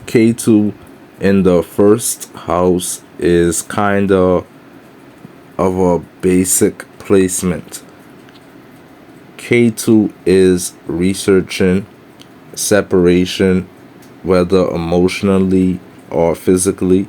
Ketu in the first house is of a basic placement. Ketu is researching separation, whether emotionally or physically,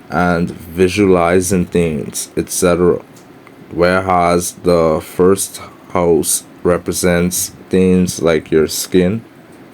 and visualizing things, etc. Whereas the first house represents things like your skin,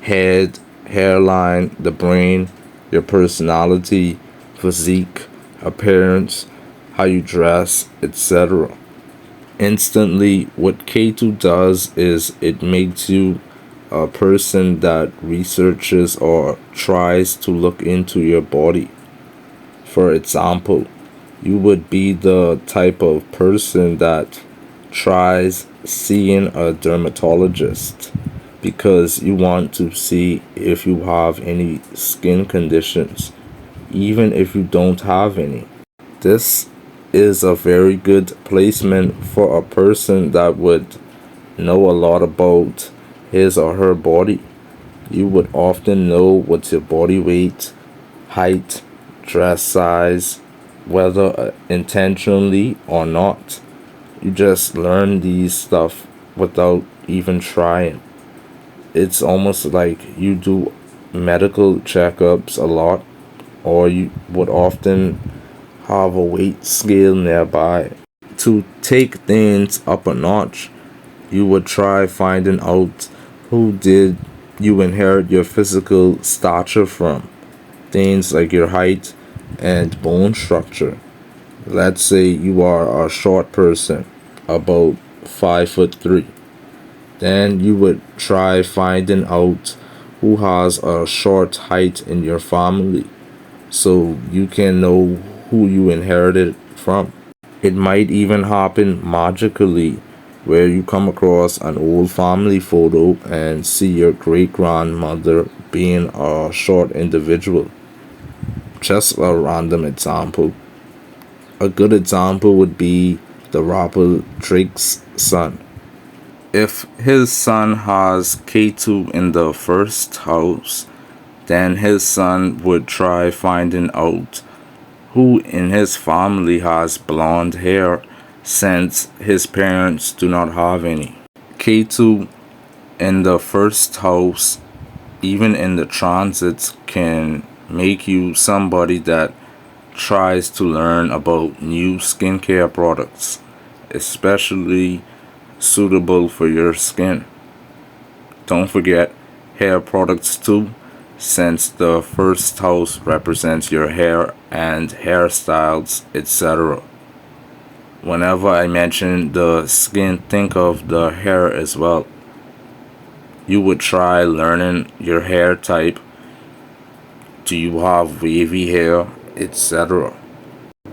head, hairline, the brain, your personality, physique, appearance, how you dress, etc. Instantly, what K2 does is it makes you a person that researches or tries to look into your body. For example, you would be the type of person that tries seeing a dermatologist because you want to see if you have any skin conditions, even if you don't have any. This is a very good placement for a person that would know a lot about his or her body. You would often know what's your body weight, height, dress size, whether intentionally or not. You just learn these stuff without even trying. It's almost like you do medical checkups a lot, or you would often have a weight scale nearby. To take things up a notch, you would try finding out who did you inherit your physical stature from. Things like your height and bone structure. Let's say you are a short person, about 5'3". Then you would try finding out who has a short height in your family so you can know who you inherited from. It might even happen magically where you come across an old family photo and see your great grandmother being a short individual. Just a random example. A good example would be the rapper Drake's son. If his son has K2 in the first house, then his son would try finding out who in his family has blonde hair since his parents do not have any. K2 in the first house, even in the transits, can make you somebody that tries to learn about new skincare products, especially suitable for your skin. Don't forget hair products too, since the first house represents your hair and hairstyles, etc. Whenever I mention the skin, think of the hair as well. You would try learning your hair type. Do you have wavy hair, etc.?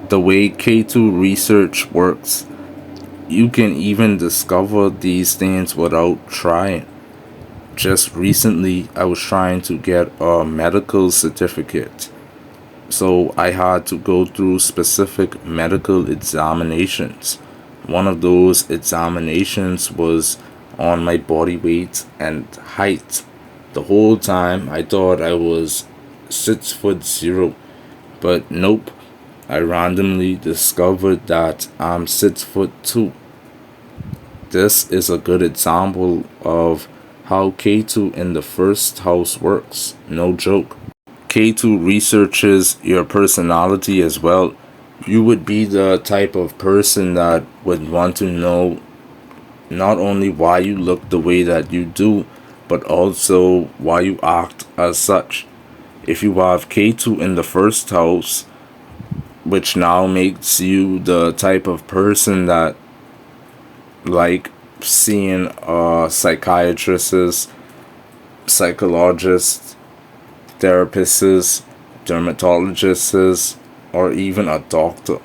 The way K2 research works, you can even discover these things without trying. Just recently, I was trying to get a medical certificate, so I had to go through specific medical examinations. One of those examinations was on my body weight and height. The whole time I thought I was 6'0", but nope. I randomly discovered that I'm 6'2". This is a good example of how K2 in the first house works. No joke. K2 researches your personality as well. You would be the type of person that would want to know not only why you look the way that you do, but also why you act as such. If you have K2 in the first house, which now makes you the type of person that like seeing psychiatrists, psychologists, therapists, dermatologists, or even a doctor.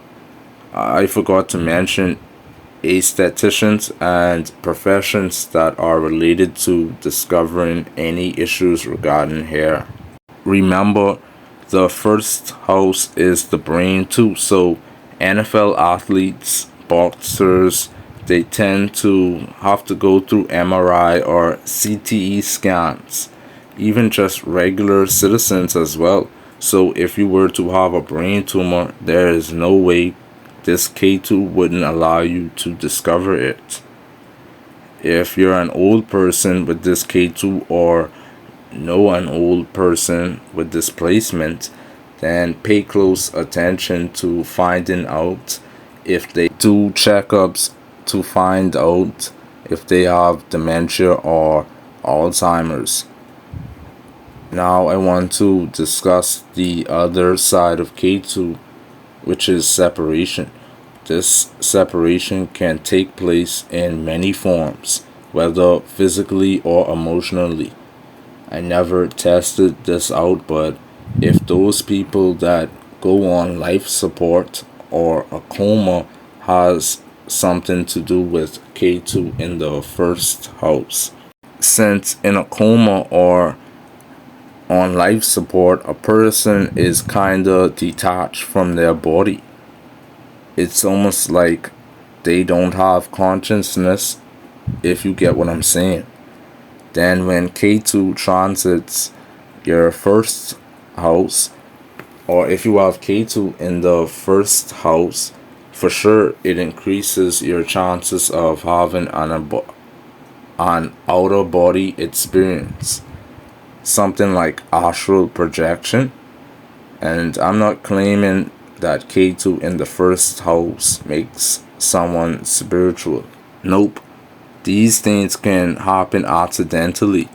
I forgot to mention aestheticians and professions that are related to discovering any issues regarding hair. Remember, the first house is the brain too, so NFL athletes, boxers, they tend to have to go through MRI or CTE scans. Even just regular citizens as well. So if you were to have a brain tumor, there is no way this Ketu wouldn't allow you to discover it. If you're an old person with this Ketu or know an old person with displacement, then pay close attention to finding out if they do checkups to find out if they have dementia or Alzheimer's. Now I want to discuss the other side of K2, which is separation. This separation can take place in many forms, whether physically or emotionally. I never tested this out, but if those people that go on life support or a coma has something to do with K2 in the first house. Since in a coma or on life support, a person is kinda detached from their body. It's almost like they don't have consciousness, if you get what I'm saying. Then when K2 transits your first house, or if you have K2 in the first house, for sure it increases your chances of having an outer body experience, something like astral projection. And I'm not claiming that K2 in the first house makes someone spiritual. Nope. These things can happen accidentally.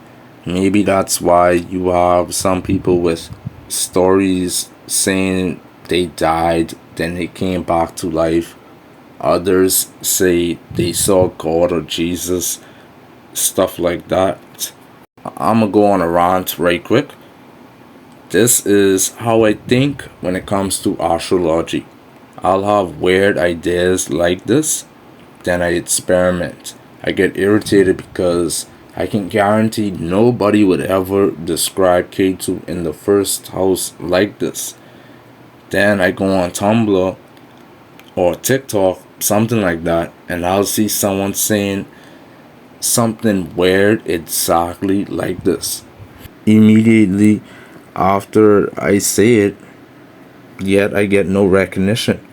Maybe that's why you have some people with stories saying they died, then they came back to life. Others say they saw God or Jesus, stuff like that. I'm gonna go on a rant right quick. This is how I think when it comes to astrology. I'll have weird ideas like this, then I experiment. I get irritated because I can guarantee nobody would ever describe K2 in the first house like this. Then I go on Tumblr or TikTok, something like that, and I'll see someone saying something weird exactly like this. Immediately after I say it, yet I get no recognition,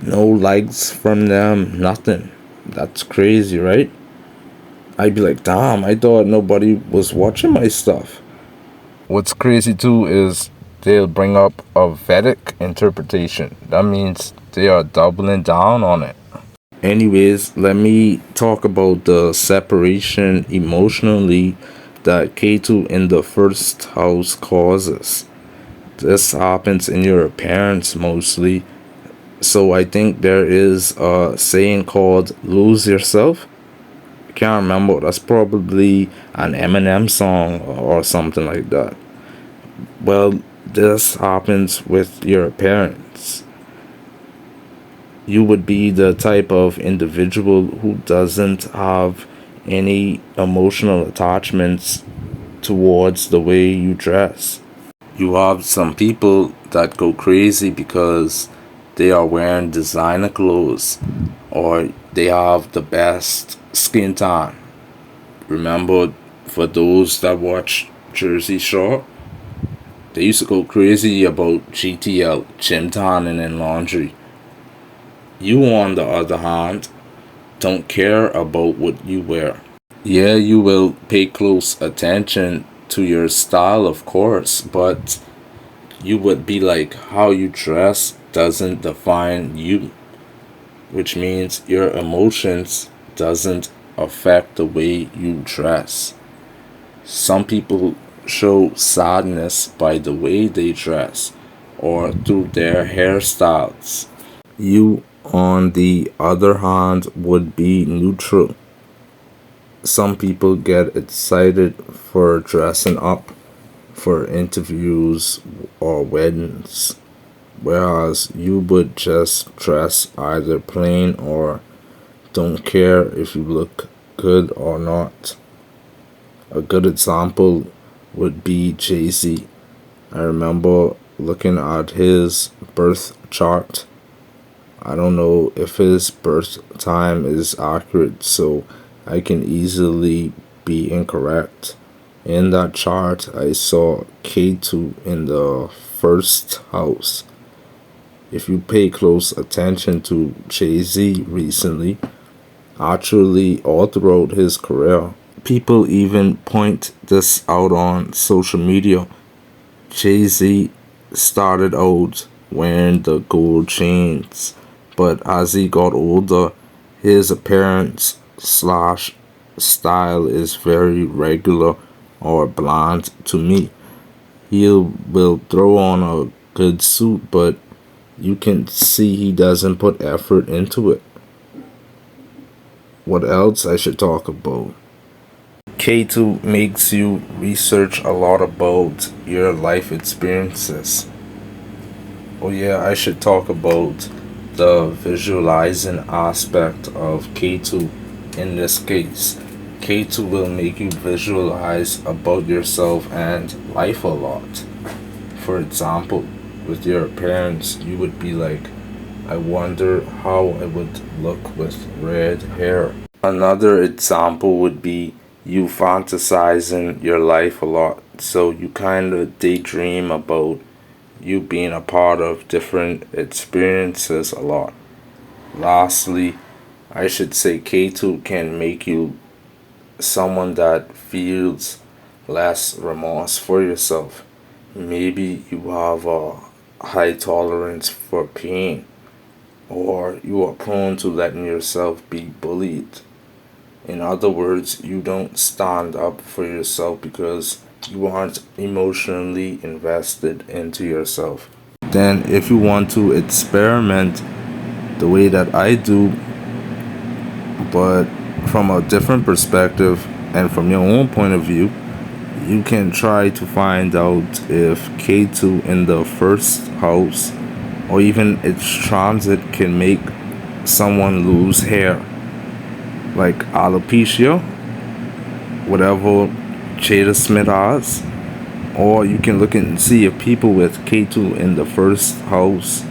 no likes from them, nothing. That's crazy, right? I'd be like, damn, I thought nobody was watching my stuff. What's crazy too is they'll bring up a Vedic interpretation. That means they are doubling down on it. Anyways, let me talk about the separation emotionally that Ketu in the first house causes. This happens in your parents mostly. So I think there is a saying called lose yourself. I can't remember. That's probably an Eminem song or something like that. Well, this happens with your parents. You would be the type of individual who doesn't have any emotional attachments towards the way you dress. You have some people that go crazy because they are wearing designer clothes or they have the best skin tone. Remember, for those that watch Jersey Shore, they used to go crazy about GTL, gym tanning and laundry. You, on the other hand, don't care about what you wear. Yeah, you will pay close attention to your style, of course, but you would be like, how you dress doesn't define you, which means your emotions doesn't affect the way you dress. Some people show sadness by the way they dress or through their hairstyles. You, on the other hand, would be neutral. Some people get excited for dressing up for interviews or weddings, whereas you would just dress either plain or don't care if you look good or not. A good example would be Jay-Z. I remember looking at his birth chart. I don't know if his birth time is accurate, so I can easily be incorrect. In that chart, I saw Ketu in the first house. If you pay close attention to Jay-Z recently, actually all throughout his career, people even point this out on social media. Jay-Z started out wearing the gold chains, but as he got older, his appearance slash style is very regular or bland to me. He will throw on a good suit, but you can see he doesn't put effort into it. What else I should talk about? K2 makes you research a lot about your life experiences. Oh, yeah, I should talk about the visualizing aspect of K2 in this case. K2 will make you visualize about yourself and life a lot. For example, with your appearance, you would be like, I wonder how I would look with red hair. Another example would be you fantasizing your life a lot. So you kind of daydream about you being a part of different experiences a lot. Lastly, I should say K2 can make you someone that feels less remorse for yourself. Maybe you have a high tolerance for pain, or you are prone to letting yourself be bullied. In other words, you don't stand up for yourself because you aren't emotionally invested into yourself. Then, if you want to experiment the way that I do, but from a different perspective and from your own point of view, you can try to find out if K2 in the first house or even its transit can make someone lose hair, like alopecia, whatever Jada Smith has. Or you can look and see if people with K2 in the first house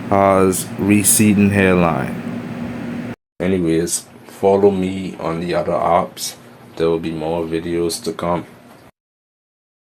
has receding hairline. Anyways, follow me on the other apps. There will be more videos to come.